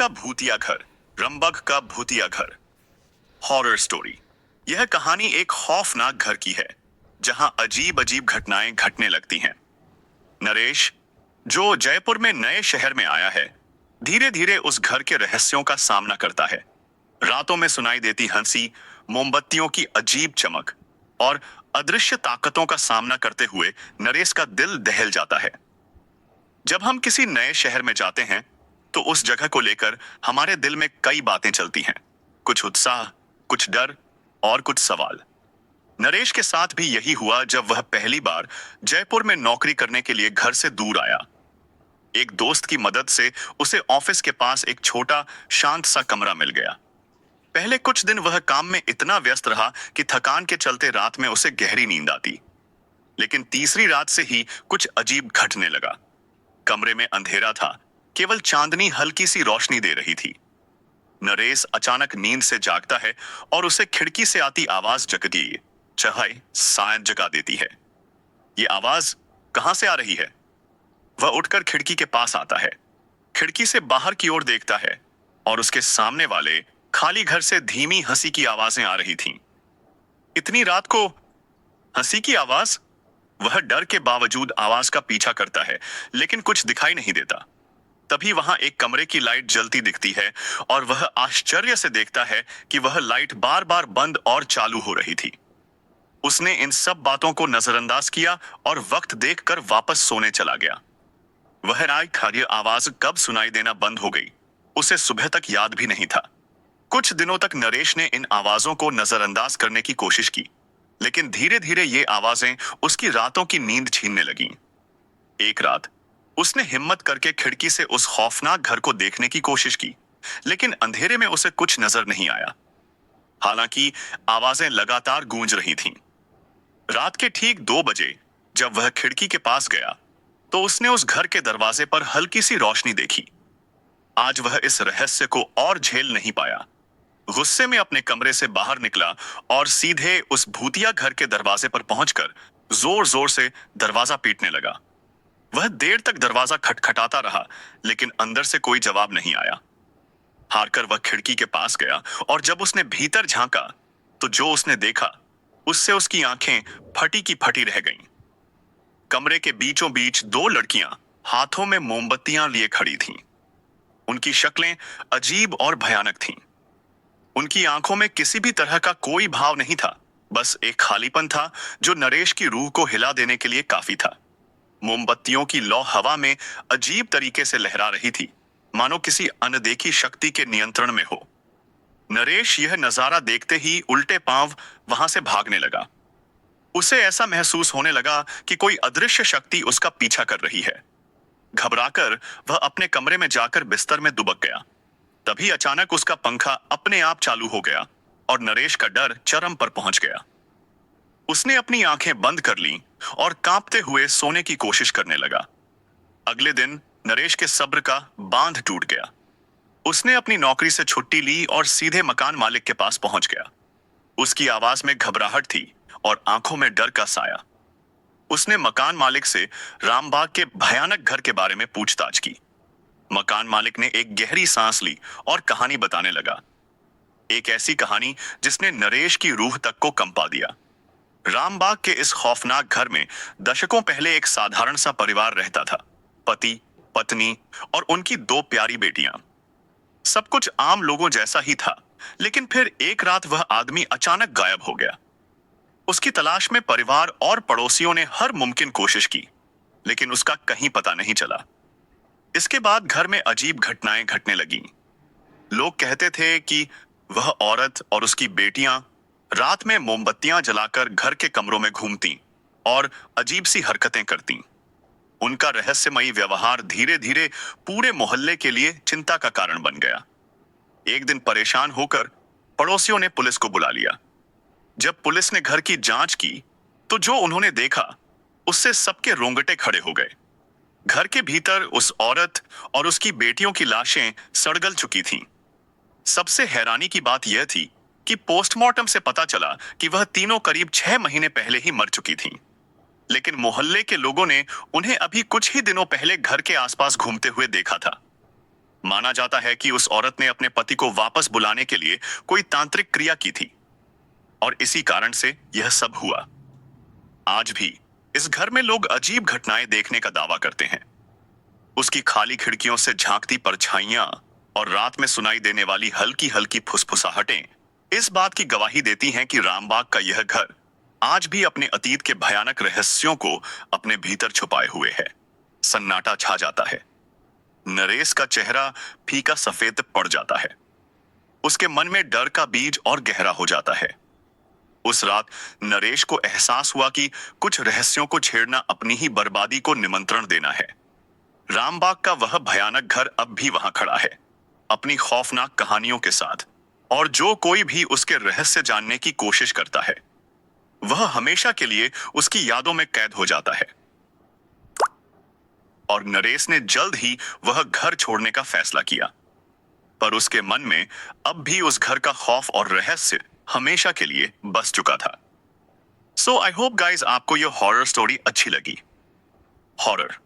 का भूतिया घर, रंबक का भूतिया घर। Horror story. यह कहानी एक खौफनाक घर की है जहां अजीब अजीब घटनाएं घटने लगती हैं। नरेश, जो जयपुर में नए शहर में आया है, धीरे धीरे उस घर के रहस्यों का सामना करता है। रातों में सुनाई देती हंसी, मोमबत्तियों की अजीब चमक और अदृश्य ताकतों का सामना करते हुए नरेश का दिल दहल जाता है। जब हम किसी नए शहर में जाते हैं तो उस जगह को लेकर हमारे दिल में कई बातें चलती हैं। कुछ उत्साह, कुछ डर और कुछ सवाल। नरेश के साथ भी यही हुआ जब वह पहली बार जयपुर में नौकरी करने के लिए घर से दूर आया। एक दोस्त की मदद से उसे ऑफिस के पास एक छोटा शांत सा कमरा मिल गया। पहले कुछ दिन वह काम में इतना व्यस्त रहा कि थकान के चलते रात में उसे गहरी नींद आती। लेकिन तीसरी रात से ही कुछ अजीब घटने लगा। कमरे में अंधेरा था, केवल चांदनी हल्की सी रोशनी दे रही थी। नरेश अचानक नींद से जागता है और उसे खिड़की से आती आवाज जगती चाहे शायद जगा देती है। ये आवाज कहां से आ रही है? वह उठकर खिड़की के पास आता है। खिड़की से बाहर की ओर देखता है और उसके सामने वाले खाली घर से धीमी हंसी की आवाजें आ रही थीं। इतनी रात को हंसी की आवाज? वह डर के बावजूद आवाज का पीछा करता है, लेकिन कुछ दिखाई नहीं देता। तभी वहां एक कमरे की लाइट जलती दिखती है और वह आश्चर्य से देखता है कि वह लाइट बार बार बंद और चालू हो रही थी। उसने इन सब बातों को नजरअंदाज किया और वक्त देखकर वापस सोने चला गया। वह रात खाली आवाज कब सुनाई देना बंद हो गई, उसे सुबह तक याद भी नहीं था। कुछ दिनों तक नरेश ने इन आवाजों को नजरअंदाज करने की कोशिश की, लेकिन धीरे धीरे ये आवाजें उसकी रातों की नींद छीनने लगीं। एक रात उसने हिम्मत करके खिड़की से उस खौफनाक घर को देखने की कोशिश की, लेकिन अंधेरे में उसे कुछ नजर नहीं आया। हालांकि आवाजें लगातार गूंज रही थीं। रात के ठीक 2 बजे जब वह खिड़की के पास गया तो उसने उस घर के दरवाजे पर हल्की सी रोशनी देखी। आज वह इस रहस्य को और झेल नहीं पाया। गुस्से में अपने कमरे से बाहर निकला और सीधे उस भूतिया घर के दरवाजे पर पहुंचकर जोर जोर से दरवाजा पीटने लगा। वह देर तक दरवाजा खटखटाता रहा, लेकिन अंदर से कोई जवाब नहीं आया। हारकर वह खिड़की के पास गया और जब उसने भीतर झांका तो जो उसने देखा उससे उसकी आंखें फटी की फटी रह गईं। कमरे के बीचों बीच 2 लड़कियां हाथों में मोमबत्तियां लिए खड़ी थीं। उनकी शक्लें अजीब और भयानक थीं। उनकी आंखों में किसी भी तरह का कोई भाव नहीं था, बस एक खालीपन था जो नरेश की रूह को हिला देने के लिए काफी था। मोमबत्तियों की लौ हवा में अजीब तरीके से लहरा रही थी, मानो किसी अनदेखी शक्ति के नियंत्रण में हो। नरेश यह नजारा देखते ही उल्टे पांव वहां से भागने लगा। उसे ऐसा महसूस होने लगा कि कोई अदृश्य शक्ति उसका पीछा कर रही है। घबराकर वह अपने कमरे में जाकर बिस्तर में दुबक गया। तभी अचानक उसका पंखा अपने आप चालू हो गया और नरेश का डर चरम पर पहुंच गया। उसने अपनी आंखें बंद कर लीं और कांपते हुए सोने की कोशिश करने लगा। अगले दिन नरेश के सब्र का बांध टूट गया। उसने अपनी नौकरी से छुट्टी ली और सीधे मकान मालिक के पास पहुंच गया। उसकी आवाज में घबराहट थी और आंखों में डर का साया। उसने मकान मालिक से रामबाग के भयानक घर के बारे में पूछताछ की। मकान मालिक ने एक गहरी सांस ली और कहानी बताने लगा। एक ऐसी कहानी जिसने नरेश की रूह तक को कंपा दिया। रामबाग के इस खौफनाक घर में दशकों पहले एक साधारण सा परिवार रहता था। पति, पत्नी और उनकी 2 प्यारी बेटियां। सब कुछ आम लोगों जैसा ही था, लेकिन फिर एक रात वह आदमी अचानक गायब हो गया। उसकी तलाश में परिवार और पड़ोसियों ने हर मुमकिन कोशिश की, लेकिन उसका कहीं पता नहीं चला। इसके बाद घर में अजीब घटनाएं घटने लगीं। लोग कहते थे कि वह औरत और उसकी बेटियां रात में मोमबत्तियां जलाकर घर के कमरों में घूमती और अजीब सी हरकतें करती। उनका रहस्यमयी व्यवहार धीरे धीरे पूरे मोहल्ले के लिए चिंता का कारण बन गया। एक दिन परेशान होकर पड़ोसियों ने पुलिस को बुला लिया। जब पुलिस ने घर की जांच की तो जो उन्होंने देखा उससे सबके रोंगटे खड़े हो गए। घर के भीतर उस औरत और उसकी बेटियों की लाशें सड़गल चुकी थीं। सबसे हैरानी की बात यह थी कि पोस्टमार्टम से पता चला कि वह तीनों करीब 6 महीने पहले ही मर चुकी थीं। लेकिन मोहल्ले के लोगों ने उन्हें अभी कुछ ही दिनों पहले घर के आसपास घूमते हुए देखा था। माना जाता है कि उस औरत ने अपने पति को वापस बुलाने के लिए कोई तांत्रिक क्रिया की थी और इसी कारण से यह सब हुआ। आज भी इस घर में लोग अजीब घटनाएं देखने का दावा करते हैं। उसकी खाली खिड़कियों से झांकती परछाइयां और रात में सुनाई देने वाली हल्की हल्की फुसफुसाहटें इस बात की गवाही देती हैं कि रामबाग का यह घर आज भी अपने अतीत के भयानक रहस्यों को अपने भीतर छुपाए हुए है। सन्नाटा छा जाता है। नरेश का चेहरा फीका सफेद पड़ जाता है। उसके मन में डर का बीज और गहरा हो जाता है। उस रात नरेश को एहसास हुआ कि कुछ रहस्यों को छेड़ना अपनी ही बर्बादी को निमंत्रण देना है। रामबाग का वह भयानक घर अब भी वहां खड़ा है, अपनी खौफनाक कहानियों के साथ, और जो कोई भी उसके रहस्य जानने की कोशिश करता है वह हमेशा के लिए उसकी यादों में कैद हो जाता है। और नरेश ने जल्द ही वह घर छोड़ने का फैसला किया, पर उसके मन में अब भी उस घर का खौफ और रहस्य हमेशा के लिए बस चुका था। सो आई होप गाइज आपको यह हॉरर स्टोरी अच्छी लगी। हॉरर